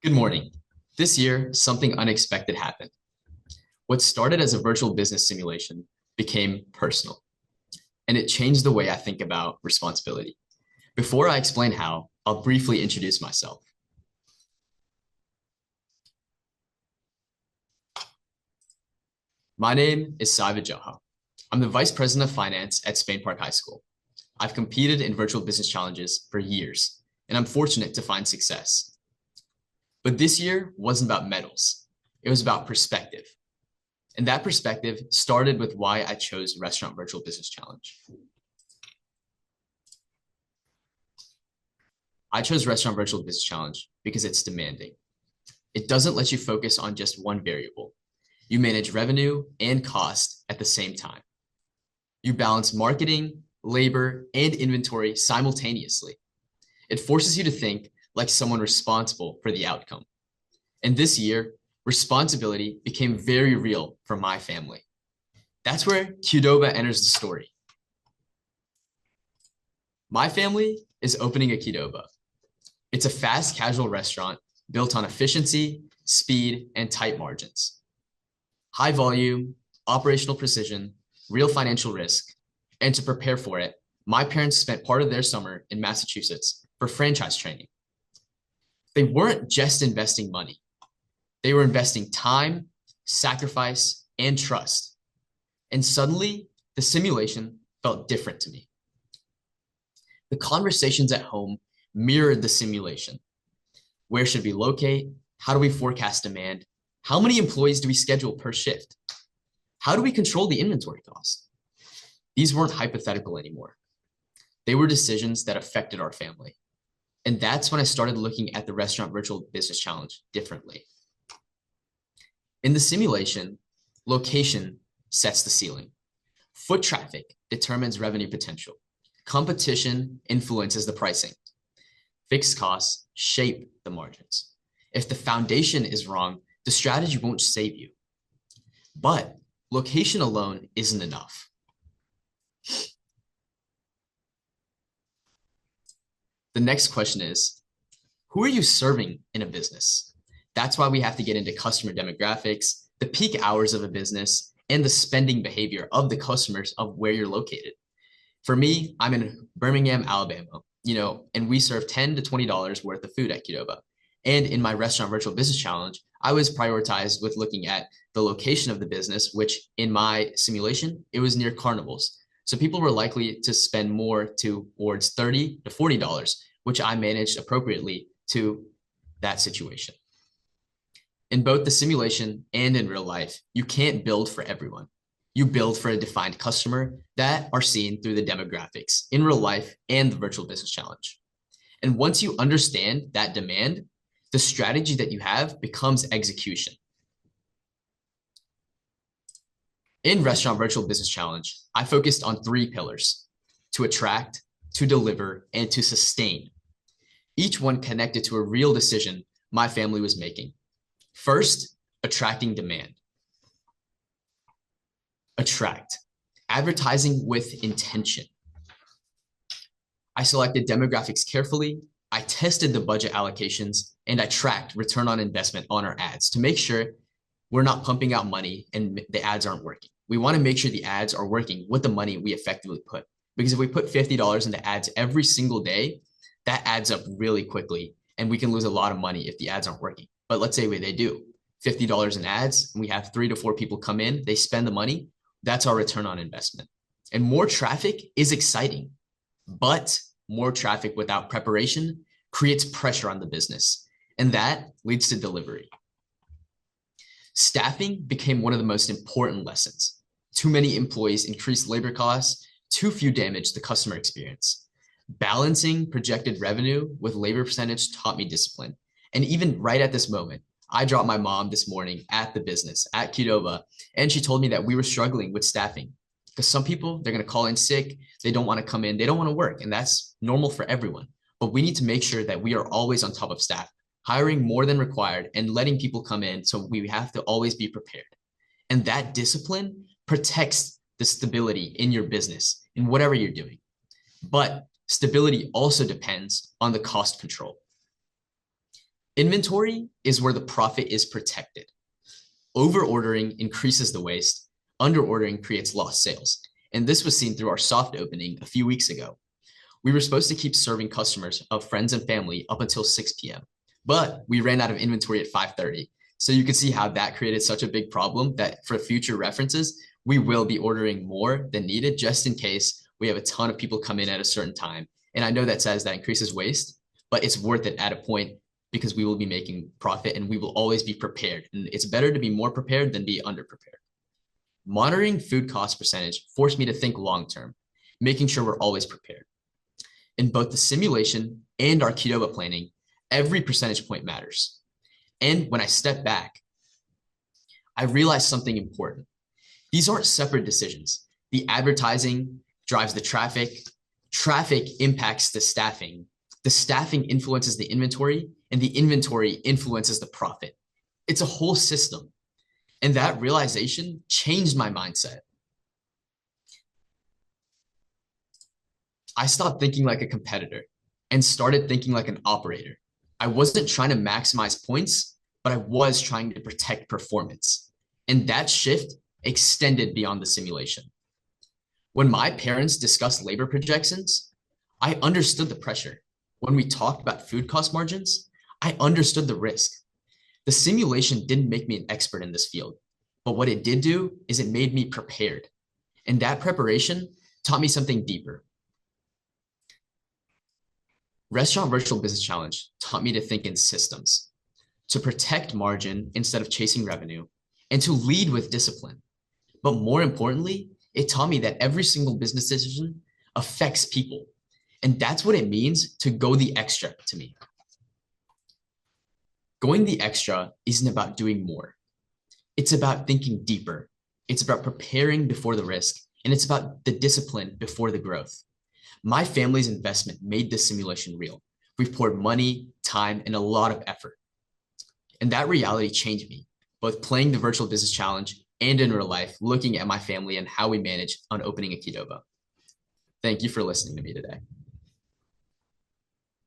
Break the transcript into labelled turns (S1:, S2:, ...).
S1: Good morning. This year, something unexpected happened. What started as a virtual business simulation became personal, and it changed the way I think about responsibility. Before I explain how, I'll briefly introduce myself. My name is Saiva Joha. I'm the Vice President of Finance at Spain Park High School. I've competed in virtual business challenges for years, and I'm fortunate to find success. But this year wasn't about medals. It was about perspective. And that perspective started with why I chose Restaurant Virtual Business Challenge. I chose Restaurant Virtual Business Challenge because it's demanding. It doesn't let you focus on just one variable. You manage revenue and cost at the same time. You balance marketing, labor, and inventory simultaneously. It forces you to think like someone responsible for the outcome. And this year, responsibility became very real for my family. That's where Qdoba enters the story. My family is opening a Qdoba. It's a fast casual restaurant built on efficiency, speed, and tight margins. High volume, operational precision, real financial risk. And to prepare for it, my parents spent part of their summer in Massachusetts for franchise training. They weren't just investing money. They were investing time, sacrifice, and trust. And suddenly, the simulation felt different to me. The conversations at home mirrored the simulation. Where should we locate? How do we forecast demand? How many employees do we schedule per shift? How do we control the inventory cost? These weren't hypothetical anymore. They were decisions that affected our family. And that's when I started looking at the Restaurant Virtual Business Challenge differently. In the simulation, location sets the ceiling. Foot traffic determines revenue potential. Competition influences the pricing. Fixed costs shape the margins. If the foundation is wrong, the strategy won't save you. But location alone isn't enough. The next question is, who are you serving in a business? That's why we have to get into customer demographics, the peak hours of a business, and the spending behavior of the customers of where you're located. For me, I'm in Birmingham, Alabama, and we serve $10 to $20 worth of food at Qdoba. And in my Restaurant Virtual Business Challenge, I was prioritized with looking at the location of the business, which in my simulation, it was near carnivals. So people were likely to spend more towards $30 to $40, which I managed appropriately to that situation. In both the simulation and in real life, you can't build for everyone. You build for a defined customer that are seen through the demographics in real life and the Virtual Business Challenge. And once you understand that demand, the strategy that you have becomes execution. In Restaurant Virtual Business Challenge, I focused on 3 pillars: to attract, to deliver, and to sustain. Each one connected to a real decision my family was making. First, attracting demand. Attract, advertising with intention. I selected demographics carefully, I tested the budget allocations, and I tracked return on investment on our ads to make sure we're not pumping out money and the ads aren't working. We want to make sure the ads are working with the money we effectively put. Because if we put $50 into ads every single day, that adds up really quickly, and we can lose a lot of money if the ads aren't working. But let's say they do $50 in ads, and we have 3 to 4 people come in, they spend the money. That's our return on investment. And more traffic is exciting, but more traffic without preparation creates pressure on the business, and that leads to delivery. Staffing became one of the most important lessons. Too many employees increased labor costs, too few damaged the customer experience. Balancing projected revenue with labor percentage taught me discipline. And even right at this moment, I dropped my mom this morning at the business, at Qdoba, and she told me that we were struggling with staffing. Because some people, they're going to call in sick, they don't want to come in, they don't want to work, and that's normal for everyone. But we need to make sure that we are always on top of staff, hiring more than required and letting people come in, so we have to always be prepared. And that discipline protects the stability in your business, in whatever you're doing. But stability also depends on the cost control. Inventory is where the profit is protected. Over ordering increases the waste. Under ordering creates lost sales. And this was seen through our soft opening a few weeks ago. We were supposed to keep serving customers of friends and family up until 6 p.m., but we ran out of inventory at 5:30. So you can see how that created such a big problem that for future references, we will be ordering more than needed just in case we have a ton of people come in at a certain time. And I know that says that increases waste, but it's worth it at a point because we will be making profit and we will always be prepared. And it's better to be more prepared than be underprepared. Monitoring food cost percentage forced me to think long-term, making sure we're always prepared. In both the simulation and our Qdoba planning, every percentage point matters. And when I step back, I realized something important. These aren't separate decisions. The advertising drives the traffic. Traffic impacts the staffing influences the inventory, and the inventory influences the profit. It's a whole system. And that realization changed my mindset. I stopped thinking like a competitor and started thinking like an operator. I wasn't trying to maximize points, but I was trying to protect performance. And that shift extended beyond the simulation. When my parents discussed labor projections, I understood the pressure. When we talked about food cost margins, I understood the risk. The simulation didn't make me an expert in this field, but what it did do is it made me prepared. And that preparation taught me something deeper. Restaurant Virtual Business Challenge taught me to think in systems, to protect margin instead of chasing revenue, and to lead with discipline. But more importantly, it taught me that every single business decision affects people. And that's what it means to go the extra to me. Going the extra isn't about doing more. It's about thinking deeper. It's about preparing before the risk, and it's about the discipline before the growth. My family's investment made this simulation real. We've poured money, time, and a lot of effort. And that reality changed me, both playing the Virtual Business Challenge and in real life, looking at my family and how we manage on opening a Qdoba. Thank you for listening to me today.